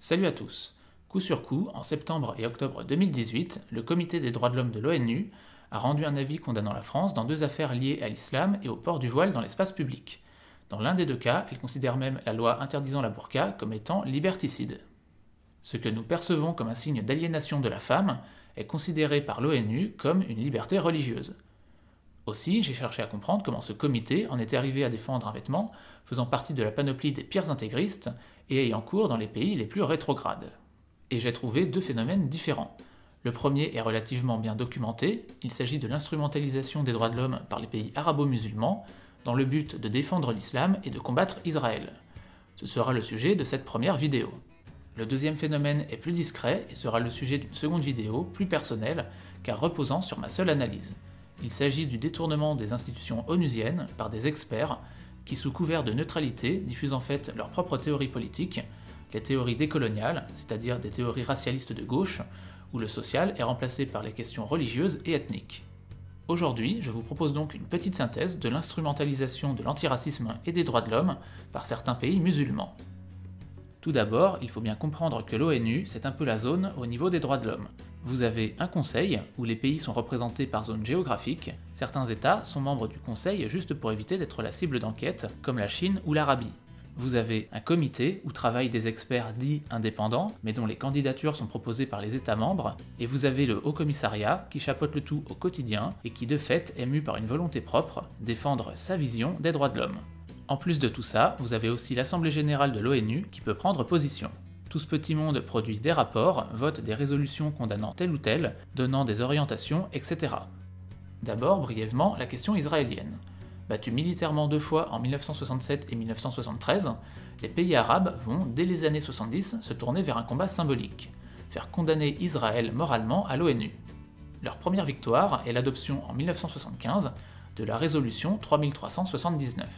Salut à tous. Coup sur coup, en septembre et octobre 2018, le Comité des droits de l'homme de l'ONU a rendu un avis condamnant la France dans deux affaires liées à l'islam et au port du voile dans l'espace public. Dans l'un des deux cas, elle considère même la loi interdisant la burqa comme étant liberticide. Ce que nous percevons comme un signe d'aliénation de la femme est considéré par l'ONU comme une liberté religieuse. Aussi, j'ai cherché à comprendre comment ce comité en était arrivé à défendre un vêtement faisant partie de la panoplie des pires intégristes et ayant cours dans les pays les plus rétrogrades. Et j'ai trouvé deux phénomènes différents. Le premier est relativement bien documenté, il s'agit de l'instrumentalisation des droits de l'homme par les pays arabo-musulmans dans le but de défendre l'islam et de combattre Israël. Ce sera le sujet de cette première vidéo. Le deuxième phénomène est plus discret et sera le sujet d'une seconde vidéo, plus personnelle, car reposant sur ma seule analyse. Il s'agit du détournement des institutions onusiennes par des experts qui, sous couvert de neutralité, diffusent en fait leurs propres théories politiques, les théories décoloniales, c'est-à-dire des théories racialistes de gauche, où le social est remplacé par les questions religieuses et ethniques. Aujourd'hui, je vous propose donc une petite synthèse de l'instrumentalisation de l'antiracisme et des droits de l'homme par certains pays musulmans. Tout d'abord, il faut bien comprendre que l'ONU, c'est un peu la zone au niveau des droits de l'homme. Vous avez un conseil, où les pays sont représentés par zone géographique. Certains États sont membres du conseil juste pour éviter d'être la cible d'enquête, comme la Chine ou l'Arabie. Vous avez un comité où travaillent des experts dits indépendants, mais dont les candidatures sont proposées par les États membres, et vous avez le Haut Commissariat qui chapeaute le tout au quotidien et qui de fait est mu par une volonté propre, défendre sa vision des droits de l'homme. En plus de tout ça, vous avez aussi l'Assemblée Générale de l'ONU qui peut prendre position. Tout ce petit monde produit des rapports, vote des résolutions condamnant tel ou tel, donnant des orientations, etc. D'abord, brièvement, la question israélienne. Battue militairement deux fois en 1967 et 1973, les pays arabes vont, dès les années 70, se tourner vers un combat symbolique, faire condamner Israël moralement à l'ONU. Leur première victoire est l'adoption en 1975 de la résolution 3379.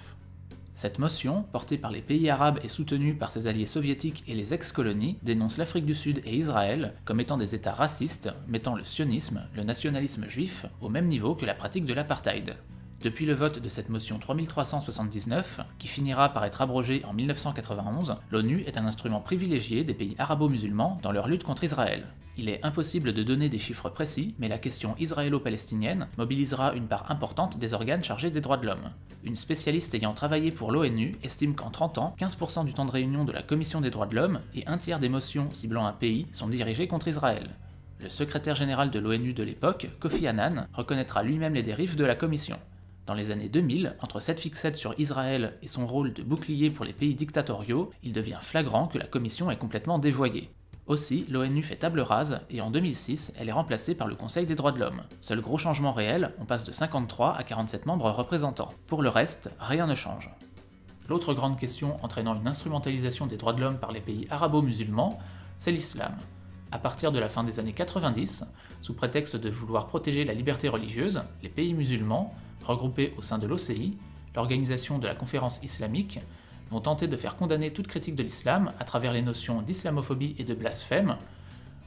Cette motion, portée par les pays arabes et soutenue par ses alliés soviétiques et les ex-colonies, dénonce l'Afrique du Sud et Israël comme étant des États racistes, mettant le sionisme, le nationalisme juif, au même niveau que la pratique de l'apartheid. Depuis le vote de cette motion 3379, qui finira par être abrogée en 1991, l'ONU est un instrument privilégié des pays arabo-musulmans dans leur lutte contre Israël. Il est impossible de donner des chiffres précis, mais la question israélo-palestinienne mobilisera une part importante des organes chargés des droits de l'homme. Une spécialiste ayant travaillé pour l'ONU estime qu'en 30 ans, 15% du temps de réunion de la Commission des droits de l'homme et un tiers des motions ciblant un pays sont dirigées contre Israël. Le secrétaire général de l'ONU de l'époque, Kofi Annan, reconnaîtra lui-même les dérives de la Commission. Dans les années 2000, entre cette fixette sur Israël et son rôle de bouclier pour les pays dictatoriaux, il devient flagrant que la Commission est complètement dévoyée. Aussi, l'ONU fait table rase, et en 2006, elle est remplacée par le Conseil des droits de l'homme. Seul gros changement réel, on passe de 53 à 47 membres représentants. Pour le reste, rien ne change. L'autre grande question entraînant une instrumentalisation des droits de l'homme par les pays arabo-musulmans, c'est l'islam. À partir de la fin des années 90, sous prétexte de vouloir protéger la liberté religieuse, les pays musulmans, regroupés au sein de l'OCI, l'organisation de la conférence islamique, vont tenter de faire condamner toute critique de l'islam à travers les notions d'islamophobie et de blasphème,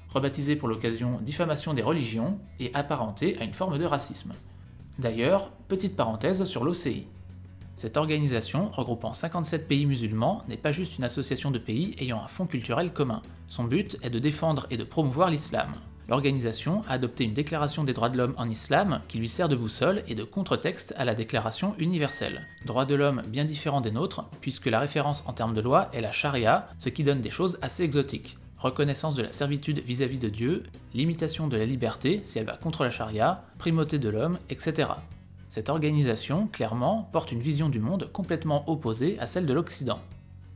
rebaptisées pour l'occasion diffamation des religions et apparentées à une forme de racisme. D'ailleurs, petite parenthèse sur l'OCI. Cette organisation, regroupant 57 pays musulmans, n'est pas juste une association de pays ayant un fond culturel commun. Son but est de défendre et de promouvoir l'islam. L'organisation a adopté une déclaration des droits de l'homme en islam qui lui sert de boussole et de contre-texte à la déclaration universelle. Droits de l'homme bien différents des nôtres, puisque la référence en termes de loi est la charia, ce qui donne des choses assez exotiques. Reconnaissance de la servitude vis-à-vis de Dieu, limitation de la liberté si elle va contre la charia, primauté de l'homme, etc. Cette organisation, clairement, porte une vision du monde complètement opposée à celle de l'Occident.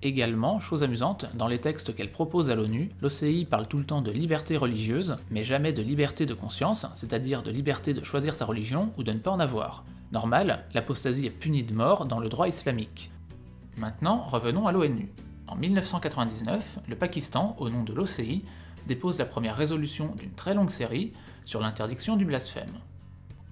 Également, chose amusante, dans les textes qu'elle propose à l'ONU, l'OCI parle tout le temps de liberté religieuse, mais jamais de liberté de conscience, c'est-à-dire de liberté de choisir sa religion ou de ne pas en avoir. Normal, l'apostasie est punie de mort dans le droit islamique. Maintenant, revenons à l'ONU. En 1999, le Pakistan, au nom de l'OCI, dépose la première résolution d'une très longue série sur l'interdiction du blasphème.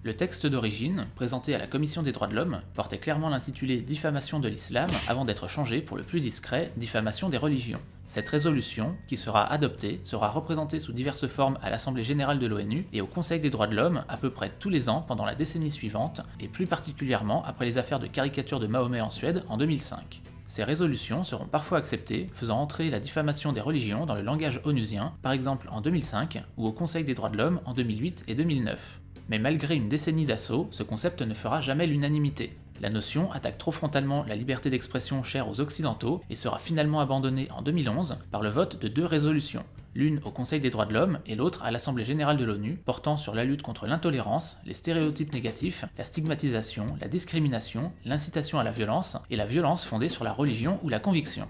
Le texte d'origine, présenté à la Commission des droits de l'homme, portait clairement l'intitulé « Diffamation de l'islam » avant d'être changé pour le plus discret « Diffamation des religions ». Cette résolution, qui sera adoptée, sera représentée sous diverses formes à l'Assemblée Générale de l'ONU et au Conseil des droits de l'homme à peu près tous les ans pendant la décennie suivante, et plus particulièrement après les affaires de caricature de Mahomet en Suède en 2005. Ces résolutions seront parfois acceptées, faisant entrer la diffamation des religions dans le langage onusien, par exemple en 2005 ou au Conseil des droits de l'homme en 2008 et 2009. Mais malgré une décennie d'assaut, ce concept ne fera jamais l'unanimité. La notion attaque trop frontalement la liberté d'expression chère aux Occidentaux et sera finalement abandonnée en 2011 par le vote de 2 résolutions, l'une au Conseil des droits de l'homme et l'autre à l'Assemblée générale de l'ONU, portant sur la lutte contre l'intolérance, les stéréotypes négatifs, la stigmatisation, la discrimination, l'incitation à la violence et la violence fondée sur la religion ou la conviction.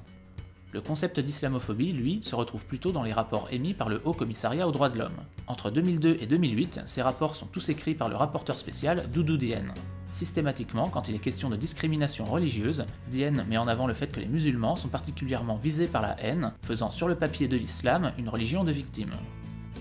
Le concept d'islamophobie, lui, se retrouve plutôt dans les rapports émis par le Haut Commissariat aux droits de l'homme. Entre 2002 et 2008, ces rapports sont tous écrits par le rapporteur spécial Doudou Diène. Systématiquement, quand il est question de discrimination religieuse, Diène met en avant le fait que les musulmans sont particulièrement visés par la haine, faisant sur le papier de l'islam une religion de victimes.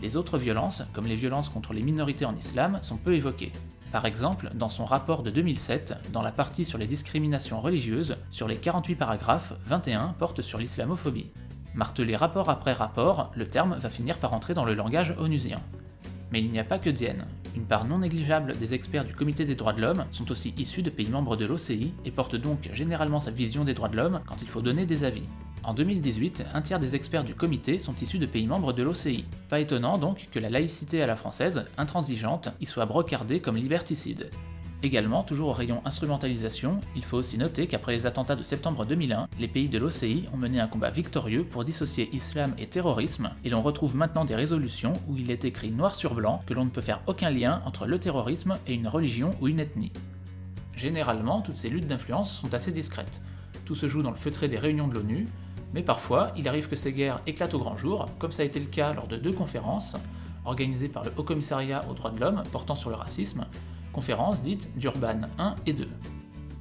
Les autres violences, comme les violences contre les minorités en islam, sont peu évoquées. Par exemple, dans son rapport de 2007, dans la partie sur les discriminations religieuses, sur les 48 paragraphes, 21 portent sur l'islamophobie. Martelé rapport après rapport, le terme va finir par entrer dans le langage onusien. Mais il n'y a pas que Diène. Une part non négligeable des experts du Comité des droits de l'homme sont aussi issus de pays membres de l'OCI et portent donc généralement sa vision des droits de l'homme quand il faut donner des avis. En 2018, un tiers des experts du comité sont issus de pays membres de l'OCI. Pas étonnant donc que la laïcité à la française, intransigeante, y soit brocardée comme liberticide. Également, toujours au rayon instrumentalisation, il faut aussi noter qu'après les attentats de septembre 2001, les pays de l'OCI ont mené un combat victorieux pour dissocier islam et terrorisme, et l'on retrouve maintenant des résolutions où il est écrit noir sur blanc que l'on ne peut faire aucun lien entre le terrorisme et une religion ou une ethnie. Généralement, toutes ces luttes d'influence sont assez discrètes. Tout se joue dans le feutré des réunions de l'ONU, mais parfois, il arrive que ces guerres éclatent au grand jour, comme ça a été le cas lors de 2 conférences, organisées par le Haut Commissariat aux droits de l'homme portant sur le racisme, conférences dites Durban 1 et 2.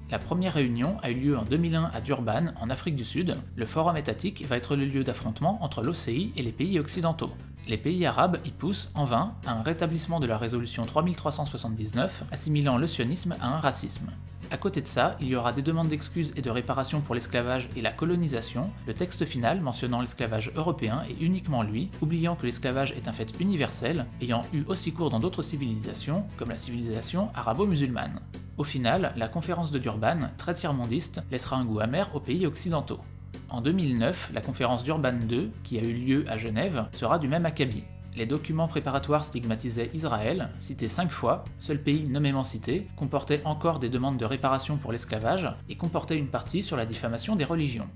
La première réunion a eu lieu en 2001 à Durban, en Afrique du Sud. Le forum étatique va être le lieu d'affrontement entre l'OCI et les pays occidentaux. Les pays arabes y poussent, en vain, à un rétablissement de la résolution 3379, assimilant le sionisme à un racisme. À côté de ça, il y aura des demandes d'excuses et de réparation pour l'esclavage et la colonisation, le texte final mentionnant l'esclavage européen et uniquement lui, oubliant que l'esclavage est un fait universel, ayant eu aussi cours dans d'autres civilisations, comme la civilisation arabo-musulmane. Au final, la conférence de Durban, très tiers-mondiste, laissera un goût amer aux pays occidentaux. En 2009, la conférence Durban 2, qui a eu lieu à Genève, sera du même acabit. Les documents préparatoires stigmatisaient Israël, cité 5 fois, seul pays nommément cité, comportaient encore des demandes de réparation pour l'esclavage et comportaient une partie sur la diffamation des religions.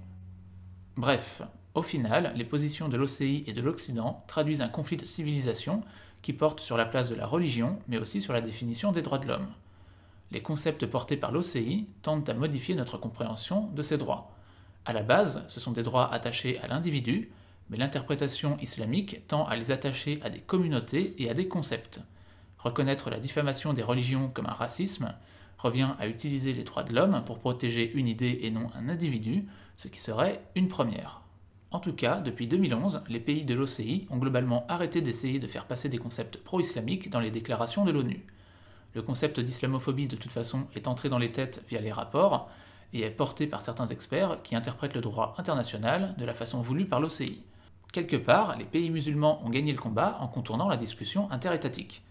Bref, au final, les positions de l'OCI et de l'Occident traduisent un conflit de civilisation qui porte sur la place de la religion, mais aussi sur la définition des droits de l'homme. Les concepts portés par l'OCI tendent à modifier notre compréhension de ces droits. À la base, ce sont des droits attachés à l'individu, mais l'interprétation islamique tend à les attacher à des communautés et à des concepts. Reconnaître la diffamation des religions comme un racisme revient à utiliser les droits de l'homme pour protéger une idée et non un individu, ce qui serait une première. En tout cas, depuis 2011, les pays de l'OCI ont globalement arrêté d'essayer de faire passer des concepts pro-islamiques dans les déclarations de l'ONU. Le concept d'islamophobie de toute façon est entré dans les têtes via les rapports et est porté par certains experts qui interprètent le droit international de la façon voulue par l'OCI. Quelque part, les pays musulmans ont gagné le combat en contournant la discussion interétatique.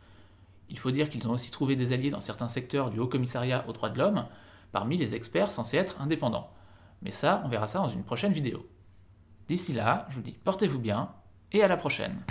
Il faut dire qu'ils ont aussi trouvé des alliés dans certains secteurs du Haut Commissariat aux droits de l'homme, parmi les experts censés être indépendants. Mais ça, on verra ça dans une prochaine vidéo. D'ici là, je vous dis portez-vous bien, et à la prochaine.